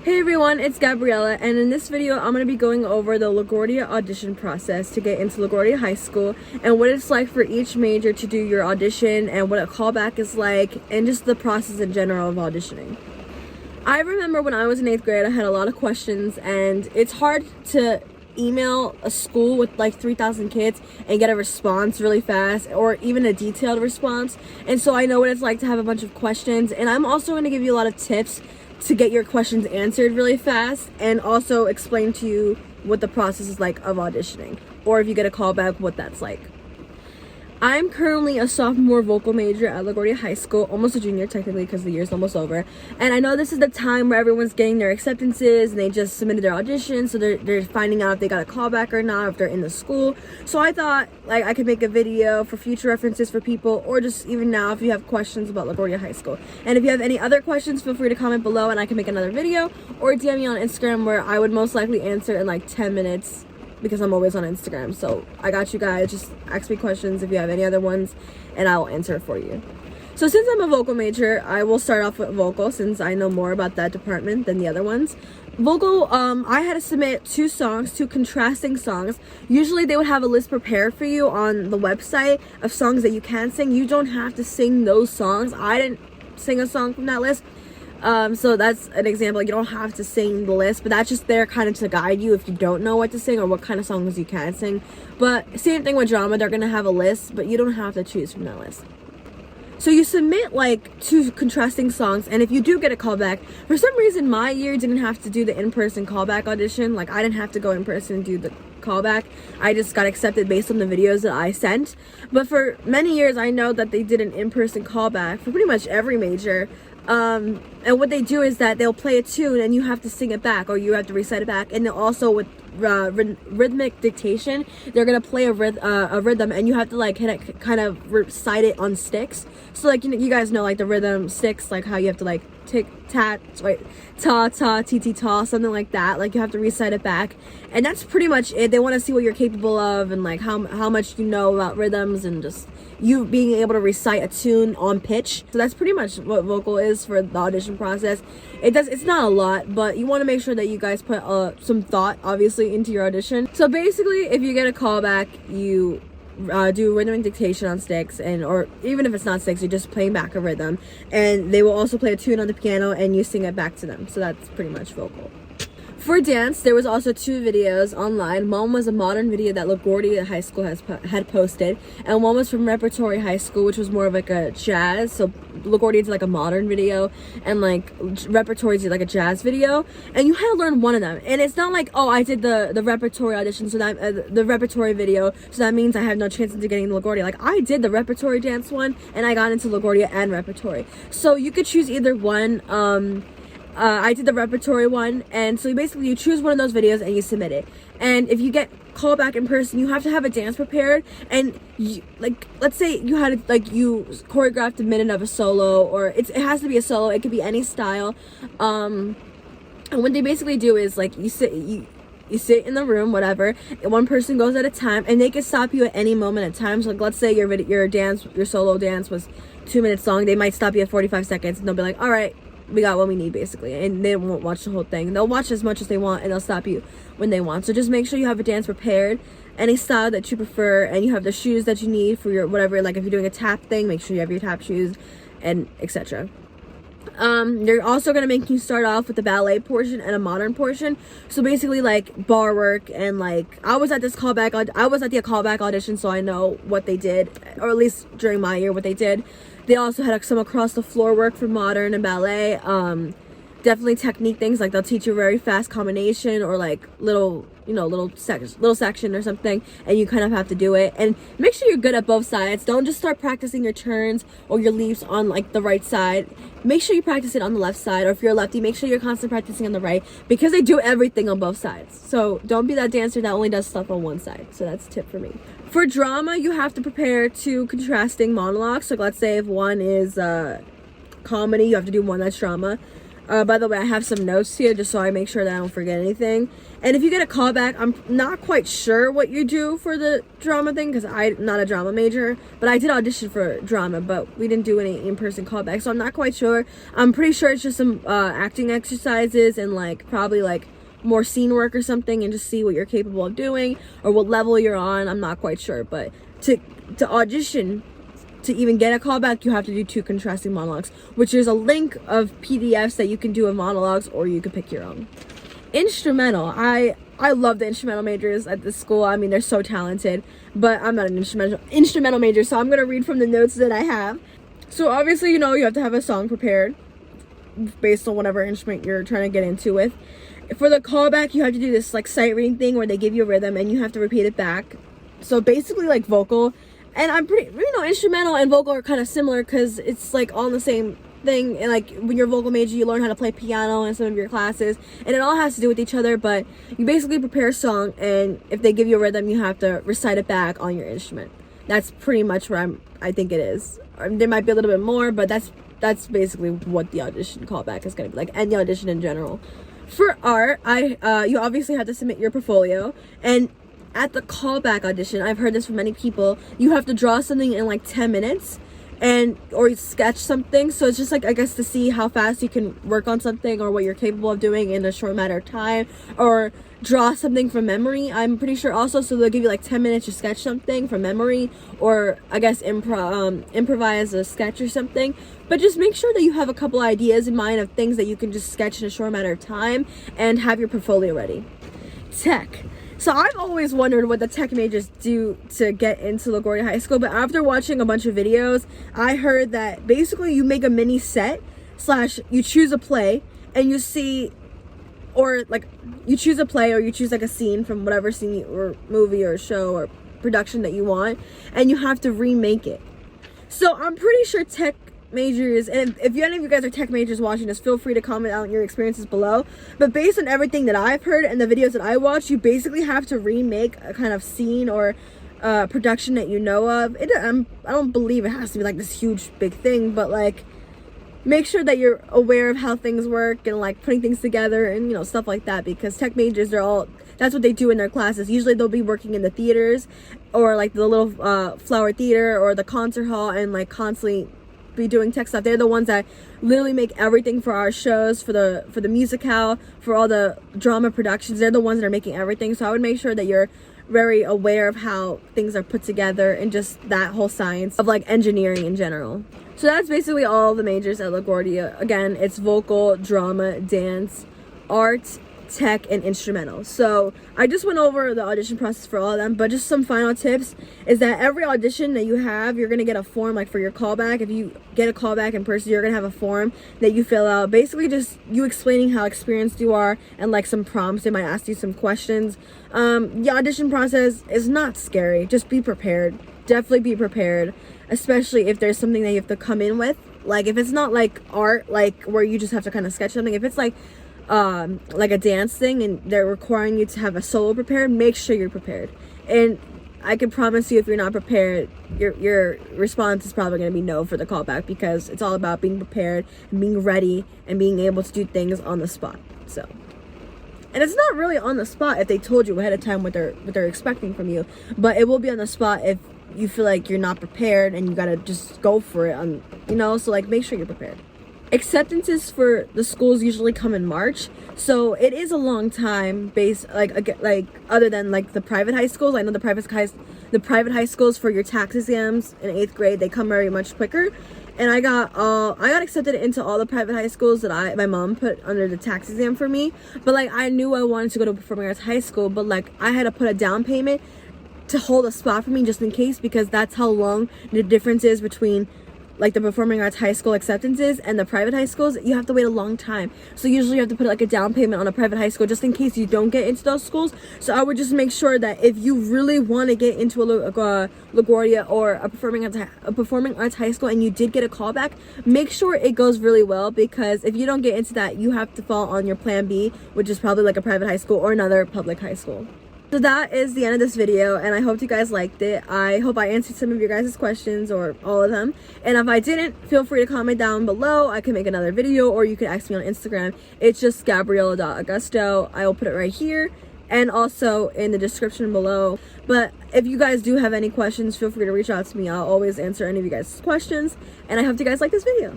Hey everyone, it's Gabriella, and in this video I'm going to be going over the LaGuardia audition process to get into LaGuardia High School and what it's like for each major to do your audition and what a callback is like and just the process in general of auditioning. I remember when I was in 8th grade I had a lot of questions, and it's hard to email a school with like 3,000 kids and get a response really fast, or even a detailed response. And so I know what it's like to have a bunch of questions, and I'm also going to give you a lot of tips to get your questions answered really fast, and also explain to you what the process is like of auditioning, or if you get a callback, what that's like. I'm currently a sophomore vocal major at LaGuardia High School, almost a junior technically because the year's almost over. And I know this is the time where everyone's getting their acceptances and they just submitted their audition, so they're finding out if they got a callback or not, if they're in the school. So I thought like I could make a video for future references for people, or just even now if you have questions about LaGuardia High School. And if you have any other questions, feel free to comment below and I can make another video, or DM me on Instagram where I would most likely answer in like 10 minutes. Because I'm always on Instagram, so I got you guys. Just ask me questions if you have any other ones and I will answer it for you. So since I'm a vocal major, I will start off with vocal since I know more about that department than the other ones. Vocal, I had to submit two contrasting songs. Usually they would have a list prepared for you on the website of songs that you can sing. You don't have to sing those songs. I didn't sing a song from that list. So that's an example. You don't have to sing the list, but that's just there kind of to guide you if you don't know what to sing or what kind of songs you can sing. But same thing with drama, they're gonna have a list, but you don't have to choose from that list. So you submit like two contrasting songs, and if you do get a callback, for some reason my year didn't have to do the in-person callback audition. Like I didn't have to go in person and do the callback. I just got accepted based on the videos that I sent. But for many years I know that they did an in-person callback for pretty much every major. And what they do is that they'll play a tune and you have to sing it back, or you have to recite it back. And then also with rhythmic dictation, they're gonna play a rhythm and you have to like kind of recite it on sticks. So like you guys know like the rhythm sticks, like how you have to like tick tat, wait, ta ta ti ti ta, something like that. Like you have to recite it back, and that's pretty much it. They want to see what you're capable of and like how much you know about rhythms and just you being able to recite a tune on pitch. So that's pretty much what vocal is for the audition process. It's not a lot, but you want to make sure that you guys put some thought obviously into your audition. So basically if you get a callback, you do rhythmic dictation on sticks, or even if it's not sticks, you're just playing back a rhythm, and they will also play a tune on the piano and you sing it back to them. So that's pretty much vocal. For dance, there was also two videos online. One was a modern video that LaGuardia High School had posted, and one was from Repertory High School, which was more of like a jazz. So LaGuardia did like a modern video, and like Repertory did like a jazz video, and you had to learn one of them. And it's not like, oh, I did the Repertory audition, so that the Repertory video, so that means I have no chance into getting LaGuardia. Like I did the Repertory dance one, and I got into LaGuardia and Repertory. So you could choose either one. I did the Repertory one, and so basically you choose one of those videos and you submit it. And if you get called back in person, you have to have a dance prepared, and like let's say you had like you choreographed a minute of a solo, or it has to be a solo, it could be any style. And what they basically do is like you sit in the room, whatever, and one person goes at a time, and they can stop you at any moment at times. Like let's say your solo dance was 2 minutes long, they might stop you at 45 seconds and they'll be like, all right, we got what we need basically, and they won't watch the whole thing. They'll watch as much as they want and they'll stop you when they want. So just make sure you have a dance prepared, any style that you prefer, and you have the shoes that you need for your whatever. Like if you're doing a tap thing, make sure you have your tap shoes, and etc. They're also gonna make you start off with the ballet portion and a modern portion. So basically like bar work, and like I was at the callback audition, so I know what they did, or at least during my year what they did. They also had some across the floor work for modern and ballet. Definitely technique things, like they'll teach you a very fast combination, or like little section or something, and you kind of have to do it. And make sure you're good at both sides. Don't just start practicing your turns or your leaps on like the right side. Make sure you practice it on the left side, or if you're a lefty, make sure you're constantly practicing on the right, because they do everything on both sides. So don't be that dancer that only does stuff on one side. So that's a tip for me. For drama, you have to prepare two contrasting monologues. So let's say if one is comedy, you have to do one that's drama. By the way, I have some notes here just so I make sure that I don't forget anything. And if you get a callback, I'm not quite sure what you do for the drama thing because I'm not a drama major, but I did audition for drama, but we didn't do any in-person callbacks, so I'm not quite sure. I'm pretty sure it's just some acting exercises and like probably like more scene work or something, and just see what you're capable of doing or what level you're on. I'm not quite sure, but to audition, to even get a callback, you have to do 2 contrasting monologues, which is a link of PDFs that you can do of monologues, or you can pick your own. Instrumental. I love the instrumental majors at this school. I mean, they're so talented, but I'm not an instrumental major, so I'm gonna read from the notes that I have. So obviously, you know, you have to have a song prepared based on whatever instrument you're trying to get into with. For the callback, you have to do this like sight reading thing where they give you a rhythm and you have to repeat it back. So basically like vocal. And I'm pretty, you know, instrumental and vocal are kind of similar because it's like all the same thing. And like when you're a vocal major, you learn how to play piano in some of your classes, and it all has to do with each other. But you basically prepare a song, and if they give you a rhythm, you have to recite it back on your instrument. That's pretty much where I think it is. There might be a little bit more, but that's basically what the audition callback is going to be like, and the audition in general. For art, you obviously have to submit your portfolio, and at the callback audition, I've heard this from many people, you have to draw something in like 10 minutes or sketch something. So it's just like, I guess, to see how fast you can work on something or what you're capable of doing in a short matter of time, or draw something from memory, I'm pretty sure also. So they'll give you like 10 minutes to sketch something from memory, or I guess improvise a sketch or something. But just make sure that you have a couple ideas in mind of things that you can just sketch in a short matter of time and have your portfolio ready. Tech. So I've always wondered what the tech majors do to get into LaGuardia High School, but after watching a bunch of videos, I heard that basically you make a mini set / you choose a play, and you see, or like you choose a play, or you choose like a scene from whatever scene or movie or show or production that you want, and you have to remake it. So I'm pretty sure tech majors, and if any of you guys are tech majors watching this, feel free to comment out your experiences below. But based on everything that I've heard and the videos that I watched, you basically have to remake a kind of scene or production that you know of. I don't believe it has to be like this huge big thing, but like make sure that you're aware of how things work and like putting things together and, you know, stuff like that, because tech majors, that's what they do in their classes. Usually they'll be working in the theaters or like the little flower theater or the concert hall, and like constantly be doing tech stuff. They're the ones that literally make everything for our shows, for the musicale, for all the drama productions. They're the ones that are making everything. So I would make sure that you're very aware of how things are put together and just that whole science of like engineering in general. So that's basically all the majors at LaGuardia. Again, it's vocal, drama, dance, art, tech, and instrumental. So I just went over the audition process for all of them, but just some final tips is that every audition that you have, you're gonna get a form like for your callback. If you get a callback in person, you're gonna have a form that you fill out, basically just you explaining how experienced you are and like some prompts. They might ask you some questions. The audition process is not scary. Just be prepared. Definitely be prepared, especially if there's something that you have to come in with. Like if it's not like art, like where you just have to kind of sketch something. If it's like a dance thing and they're requiring you to have a solo prepared, make sure you're prepared. And I can promise you, if you're not prepared, your response is probably going to be no for the callback, because it's all about being prepared and being ready and being able to do things on the spot. So, and it's not really on the spot if they told you ahead of time what they're expecting from you, but it will be on the spot if you feel like you're not prepared and you gotta just go for it, you know. So like, make sure you're prepared. Acceptances for the schools usually come in March, so it is a long time like other than like the private high schools. I know the private high schools for your tax exams in 8th grade, they come very much quicker. And I got accepted into all the private high schools that my mom put under the tax exam for me. But like, I knew I wanted to go to performing arts high school, but like I had to put a down payment to hold a spot for me just in case, because that's how long the difference is between like the performing arts high school acceptances and the private high schools. You have to wait a long time, so usually you have to put like a down payment on a private high school just in case you don't get into those schools. So I would just make sure that if you really want to get into a LaGuardia or a performing arts high school and you did get a callback, make sure it goes really well, because if you don't get into that, you have to fall on your plan B, which is probably like a private high school or another public high school. So that is the end of this video, and I hope you guys liked it. I hope I answered some of your guys' questions, or all of them. And if I didn't, feel free to comment down below. I can make another video, or you can ask me on Instagram. It's just Gabriella.Agosto. I will put it right here and also in the description below. But if you guys do have any questions, feel free to reach out to me. I'll always answer any of you guys' questions. And I hope you guys like this video.